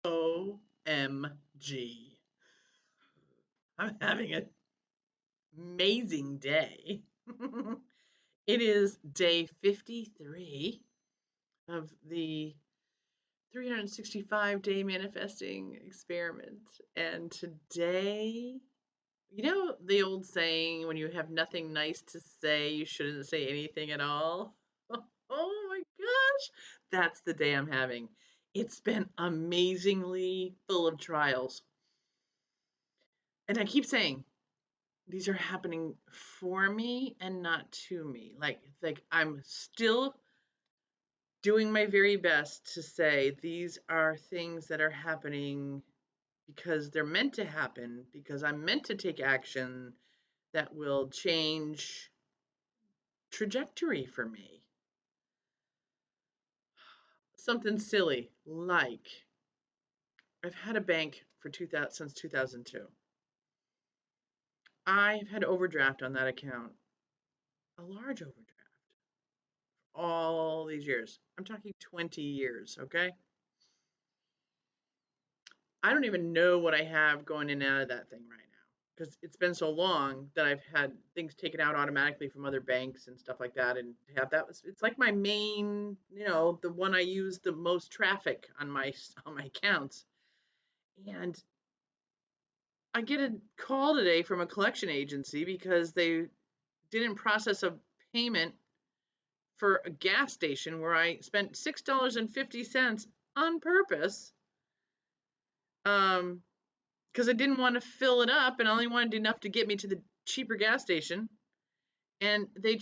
OMG. I'm having an amazing day. It is day 53 of the 365-day manifesting experiment. And today, you know the old saying, when you have nothing nice to say, you shouldn't say anything at all? Oh my gosh, that's the day I'm having. It's been amazingly full of trials. And I keep saying, these are happening for me and not to me. Like I'm still doing my very best to say these are things that are happening because they're meant to happen, because I'm meant to take action that will change trajectory for me. Something silly like I've had a bank for 2000 since 2002. I've had overdraft on that account, a large overdraft, all these years. I'm talking 20 years, okay? I don't even know what I have going in and out of that thing right now because it's been so long that I've had things taken out automatically from other banks and stuff like that. And to have that was, it's like my main, the one I use the most traffic on my accounts. And I get a call today from a collection agency because they didn't process a payment for a gas station where I spent $6.50 on purpose. Because I didn't want to fill it up and I only wanted enough to get me to the cheaper gas station. And they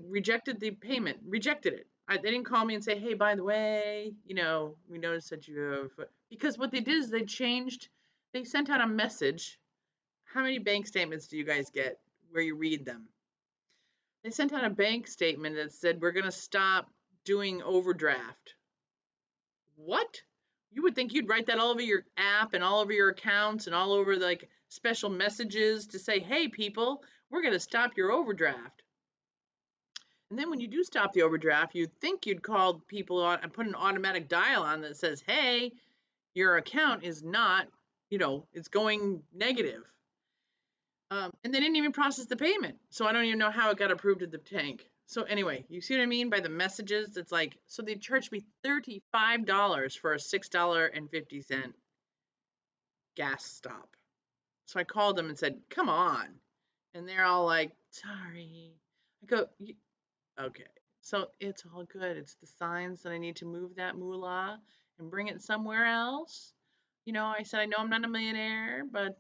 rejected the payment, rejected it. They didn't call me and say, hey, by the way, we noticed that you have, because what they did is they sent out a message. How many bank statements do you guys get where you read them? They sent out a bank statement that said, we're going to stop doing overdraft. What? You would think you'd write that all over your app and all over your accounts and all over like special messages to say, hey, people, we're going to stop your overdraft. And then when you do stop the overdraft, you'd think you'd call people on and put an automatic dial on that says, hey, your account is not, it's going negative. And they didn't even process the payment. So I don't even know how it got approved at the tank. So anyway, you see what I mean by the messages? It's like, so they charged me $35 for a $6.50 gas stop. So I called them and said, come on. And they're all like, sorry. I go, okay. So it's all good. It's the signs that I need to move that moolah and bring it somewhere else. I said, I know I'm not a millionaire, but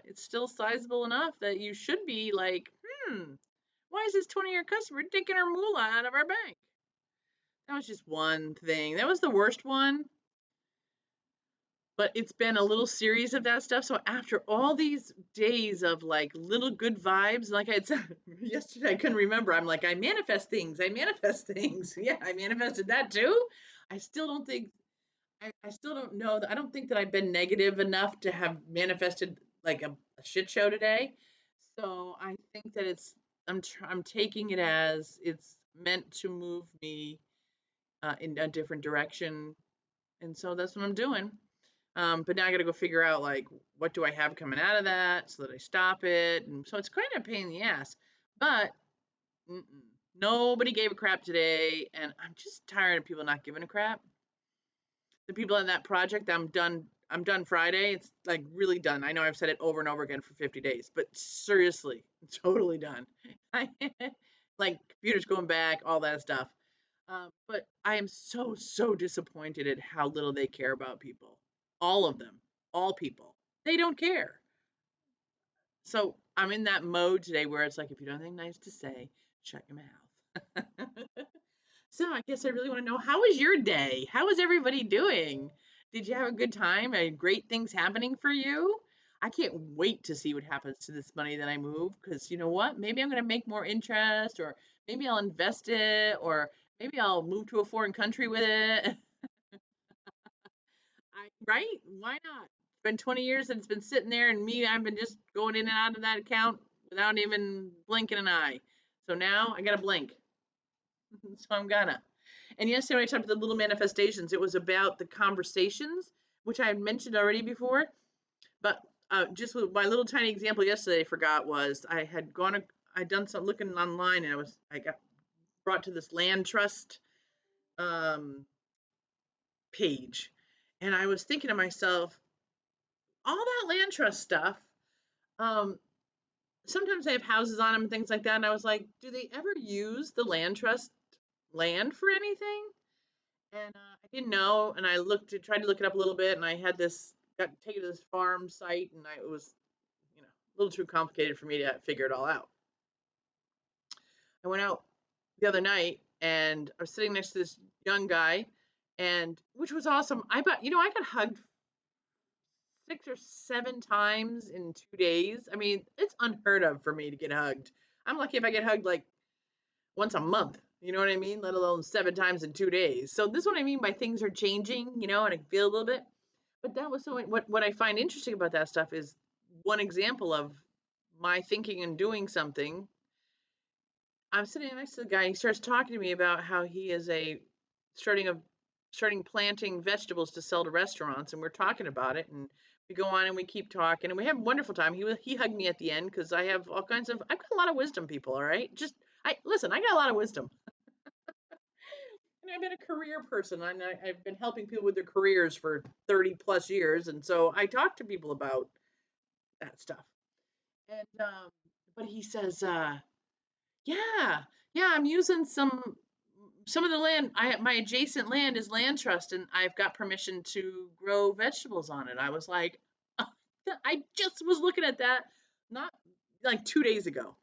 it's still sizable enough that you should be like, why is this 20-year customer taking our moolah out of our bank? That was just one thing. That was the worst one. But it's been a little series of that stuff. So after all these days of like little good vibes, like I had said yesterday, I couldn't remember. I'm like, I manifest things. I manifest things. Yeah, I manifested that too. I still don't think, I still don't know. I don't think that I've been negative enough to have manifested like a shit show today. So I think that I'm taking it as it's meant to move me in a different direction. And so that's what I'm doing. But now I got to go figure out like what do I have coming out of that so that I stop it. And so it's kind of a pain in the ass. But nobody gave a crap today, and I'm just tired of people not giving a crap. The people in that project, I'm done. I'm done Friday. It's like really done. I know I've said it over and over again for 50 days, but seriously, totally done. Like computers going back, all that stuff. But I am so disappointed at how little they care about people. All of them, all people. They don't care. So I'm in that mode today where it's like, if you don't have anything nice to say, shut your mouth. So I guess I really want to know, how was your day? How is everybody doing? Did you have a good time? Are great things happening for you? I can't wait to see what happens to this money that I move, because you know what? Maybe I'm going to make more interest, or maybe I'll invest it, or maybe I'll move to a foreign country with it. Right? Why not? It's been 20 years and it's been sitting there, and I've been just going in and out of that account without even blinking an eye. So now I got to blink. So I'm gonna. And yesterday when I talked about the little manifestations, it was about the conversations which I had mentioned already before, but just with my little tiny example yesterday, I forgot was I'd done some looking online, and I got brought to this land trust um, page, and I was thinking to myself, all that land trust stuff. Um, Sometimes they have houses on them and things like that, and I was like, do they ever use the land trust land for anything? And I didn't know, and tried to look it up a little bit, and I had got taken to this farm site, and it was, a little too complicated for me to figure it all out. I went out the other night, and I was sitting next to this young guy, and which was awesome. I got hugged 6 or 7 times in 2 days. I mean, it's unheard of for me to get hugged. I'm lucky if I get hugged like once a month. You know what I mean? Let alone 7 times in 2 days. So this is what I mean by things are changing, and I feel a little bit. But that was so. What I find interesting about that stuff is one example of my thinking and doing something. I'm sitting next to the guy. He starts talking to me about how he is starting a starting planting vegetables to sell to restaurants, and we're talking about it, and we go on and we keep talking, and we have a wonderful time. He hugged me at the end because I've got a lot of wisdom, people. All right, I listen. I got a lot of wisdom, and I've been a career person, and I've been helping people with their careers for 30 plus years, and so I talk to people about that stuff. And but he says, yeah, yeah, I'm using some of the land. My adjacent land is land trust, and I've got permission to grow vegetables on it. I was like, I just was looking at that not like 2 days ago.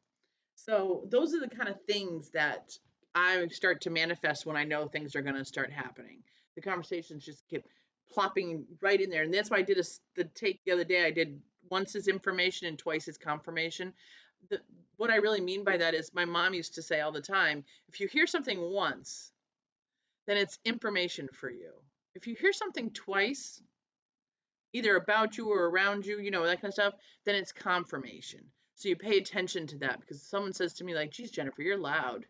So those are the kind of things that I start to manifest when I know things are going to start happening. The conversations just keep plopping right in there, and that's why I did the take the other day. I did once as information and twice as confirmation. The, what I really mean by that is my mom used to say all the time, if you hear something once, then it's information for you. If you hear something twice, either about you or around you, that kind of stuff, then it's confirmation. So you pay attention to that because someone says to me like, "Geez, Jennifer, you're loud."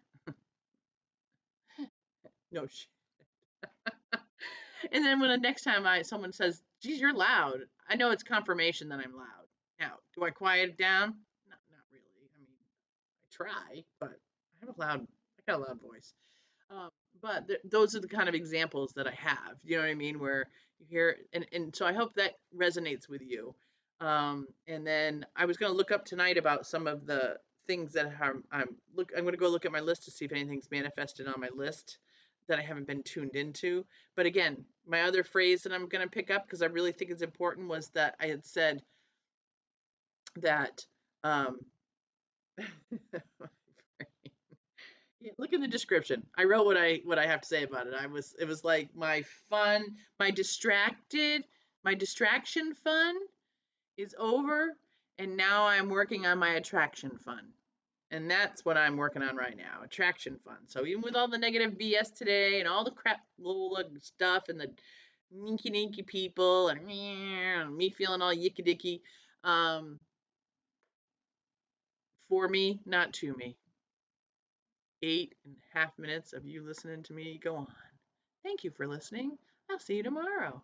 No shit. And then when the next time someone says, "Geez, you're loud," I know it's confirmation that I'm loud. Now, do I quiet it down? Not really. I mean, I try, but I got a loud voice. Um, but those are the kind of examples that I have. You know what I mean? Where you hear, and so I hope that resonates with you. And then I was going to look up tonight about some of the things that I'm going to go look at my list to see if anything's manifested on my list that I haven't been tuned into. But again, my other phrase that I'm going to pick up because I really think it's important was that I had said that um, yeah, look in the description. I wrote what I have to say about it. It was like my distraction fun is over, and now I'm working on my attraction fun. And that's what I'm working on right now, attraction fun. So even with all the negative BS today and all the crap stuff and the ninky ninky people and me feeling all yicky dicky, um, for me, not to me. 8.5 minutes of you listening to me go on. Thank you for listening. I'll see you tomorrow.